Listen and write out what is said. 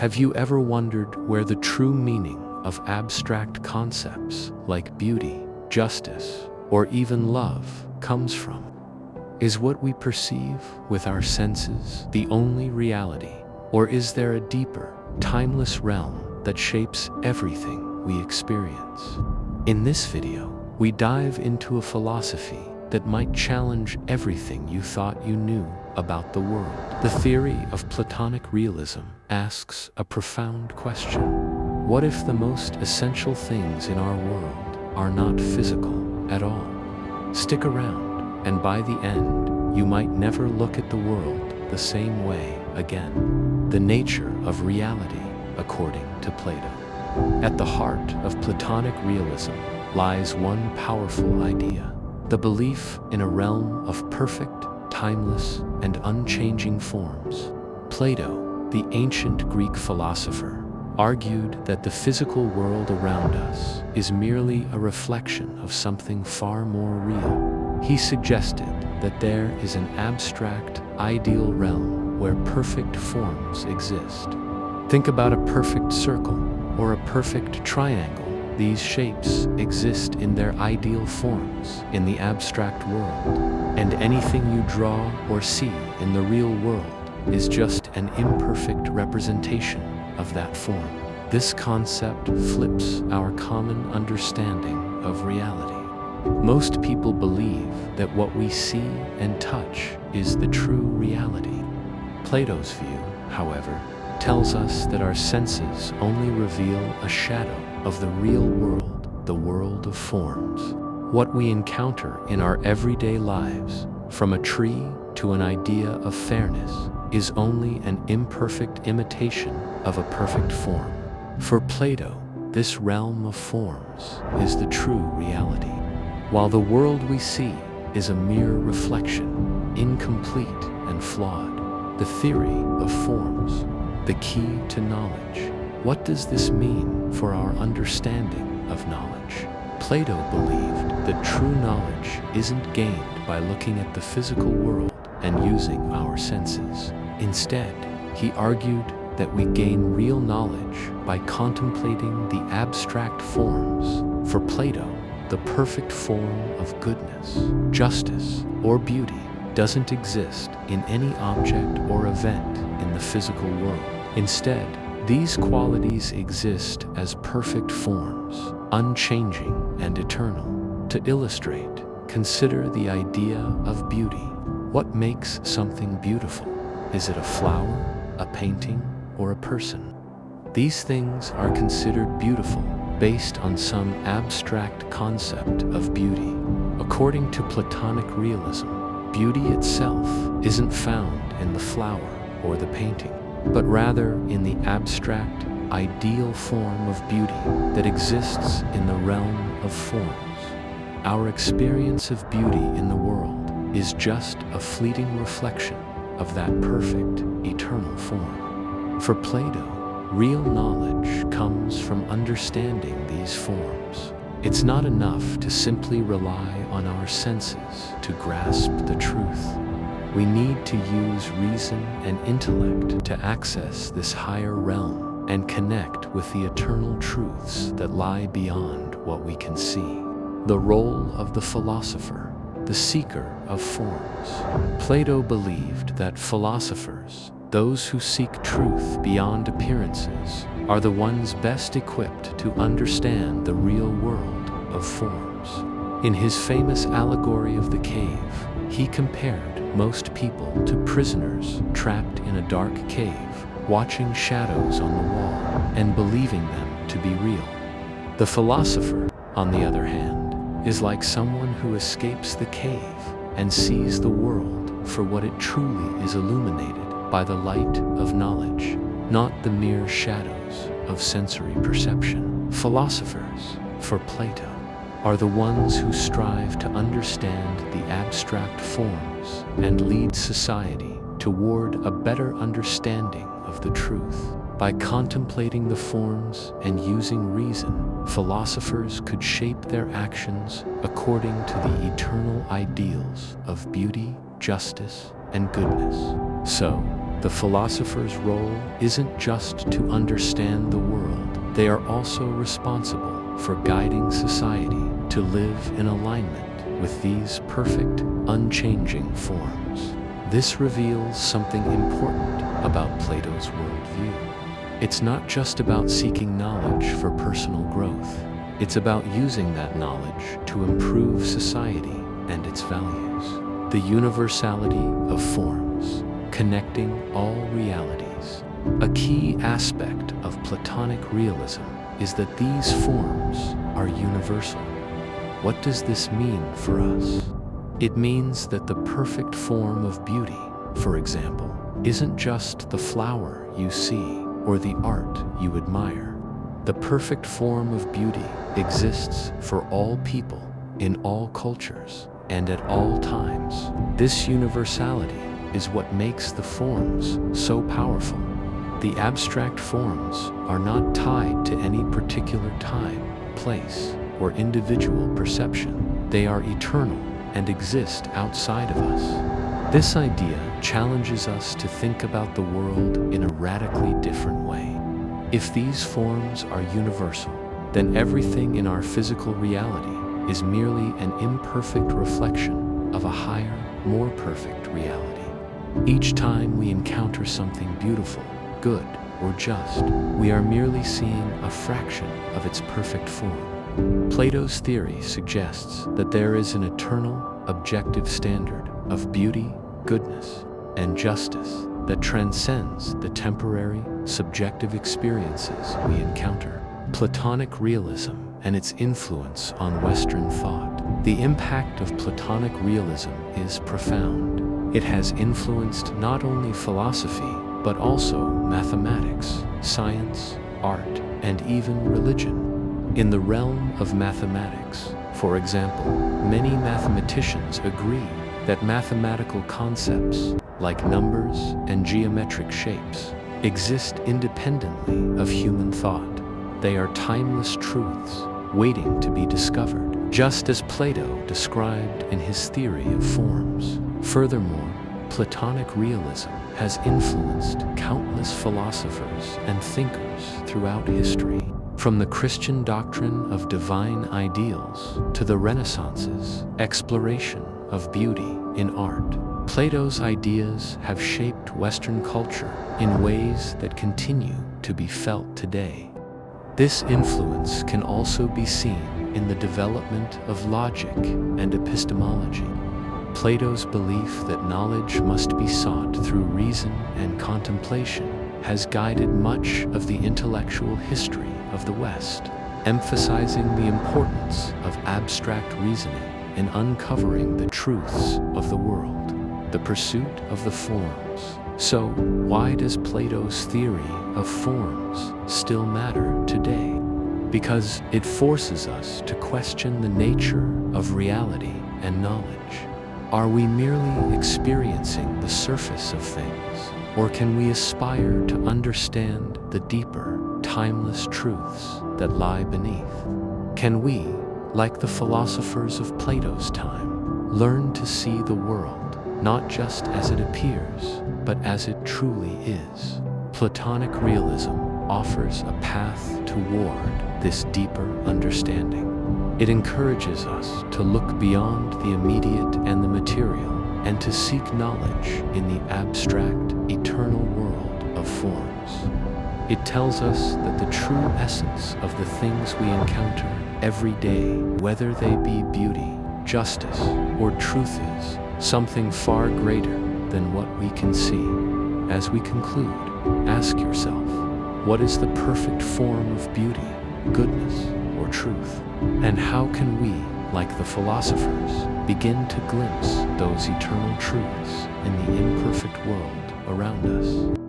Have you ever wondered where the true meaning of abstract concepts like beauty, justice, or even love comes from? Is what we perceive with our senses the only reality, or is there a deeper, timeless realm that shapes everything we experience? In this video, we dive into a philosophy that might challenge everything you thought you knew about the world. The theory of Platonic realism asks a profound question. What if the most essential things in our world are not physical at all? Stick around, and by the end, you might never look at the world the same way again. The nature of reality, according to Plato. At the heart of Platonic realism lies one powerful idea: the belief in a realm of perfect, timeless, and unchanging forms. Plato, the ancient Greek philosopher, argued that the physical world around us is merely a reflection of something far more real. He suggested that there is an abstract, ideal realm where perfect forms exist. Think about a perfect circle or a perfect triangle. These shapes exist in their ideal forms in the abstract world, and anything you draw or see in the real world is just an imperfect representation of that form. This concept flips our common understanding of reality. Most people believe that what we see and touch is the true reality. Plato's view, however, tells us that our senses only reveal a shadow of the real world, the world of forms. What we encounter in our everyday lives, from a tree to an idea of fairness, is only an imperfect imitation of a perfect form. For Plato, this realm of forms is the true reality, while the world we see is a mere reflection, incomplete and flawed. The theory of forms, the key to knowledge. What does this mean for our understanding of knowledge? Plato believed that true knowledge isn't gained by looking at the physical world and using our senses. Instead, he argued that we gain real knowledge by contemplating the abstract forms. For Plato, the perfect form of goodness, justice, or beauty doesn't exist in any object or event in the physical world. Instead, these qualities exist as perfect forms, unchanging and eternal. To illustrate, consider the idea of beauty. What makes something beautiful? Is it a flower, a painting, or a person? These things are considered beautiful based on some abstract concept of beauty. According to Platonic realism, beauty itself isn't found in the flower or the painting, but rather in the abstract, ideal form of beauty that exists in the realm of forms. Our experience of beauty in the world is just a fleeting reflection of that perfect, eternal form. For Plato, real knowledge comes from understanding these forms. It's not enough to simply rely on our senses to grasp the truth. We need to use reason and intellect to access this higher realm and connect with the eternal truths that lie beyond what we can see. The role of the philosopher, the seeker of forms. Plato believed that philosophers, those who seek truth beyond appearances, are the ones best equipped to understand the real world of forms. In his famous allegory of the cave, he compared most people to prisoners trapped in a dark cave, watching shadows on the wall and believing them to be real. The philosopher, on the other hand, is like someone who escapes the cave and sees the world for what it truly is, illuminated by the light of knowledge, not the mere shadows of sensory perception. Philosophers, for Plato, are the ones who strive to understand the abstract forms and lead society toward a better understanding of the truth. By contemplating the forms and using reason, philosophers could shape their actions according to the eternal ideals of beauty, justice, and goodness. So, The philosopher's role isn't just to understand the world. They are also responsible for guiding society to live in alignment with these perfect, unchanging forms. This reveals something important about Plato's worldview. It's not just about seeking knowledge for personal growth. It's about using that knowledge to improve society and its values. The universality of forms, connecting all realities. A key aspect of Platonic realism is that these forms are universal. What does this mean for us? It means that the perfect form of beauty, for example, isn't just the flower you see or the art you admire. The perfect form of beauty exists for all people, in all cultures, and at all times. This universality is what makes the forms so powerful. The abstract forms are not tied to any particular time, place, or individual perception. They are eternal and exist outside of us. This idea challenges us to think about the world in a radically different way. If these forms are universal, then everything in our physical reality is merely an imperfect reflection of a higher, more perfect reality. Each time we encounter something beautiful, good, or just, we are merely seeing a fraction of its perfect form. Plato's theory suggests that there is an eternal, objective standard of beauty, goodness, and justice that transcends the temporary, subjective experiences we encounter. Platonic realism and its influence on Western thought. The impact of Platonic realism is profound. It has influenced not only philosophy, but also mathematics, science, art, and even religion. In the realm of mathematics, for example, many mathematicians agree that mathematical concepts, like numbers and geometric shapes, exist independently of human thought. They are timeless truths, waiting to be discovered, just as Plato described in his theory of forms. Furthermore, Platonic realism has influenced countless philosophers and thinkers throughout history. From the Christian doctrine of divine ideals to the Renaissance's exploration of beauty in art, Plato's ideas have shaped Western culture in ways that continue to be felt today. This influence can also be seen in the development of logic and epistemology. Plato's belief that knowledge must be sought through reason and contemplation has guided much of the intellectual history of the West, emphasizing the importance of abstract reasoning in uncovering the truths of the world, the pursuit of the forms. So, why does Plato's theory of forms still matter today? Because it forces us to question the nature of reality and knowledge. Are we merely experiencing the surface of things, or can we aspire to understand the deeper, timeless truths that lie beneath? Can we, like the philosophers of Plato's time, learn to see the world not just as it appears, but as it truly is? Platonic realism offers a path toward this deeper understanding. It encourages us to look beyond the immediate and the material, and to seek knowledge in the abstract, eternal world of forms. It tells us that the true essence of the things we encounter every day, whether they be beauty, justice, or truth, is something far greater than what we can see. As we conclude, ask yourself, what is the perfect form of beauty, goodness, or truth? And how can we, like the philosophers, begin to glimpse those eternal truths in the imperfect world around us?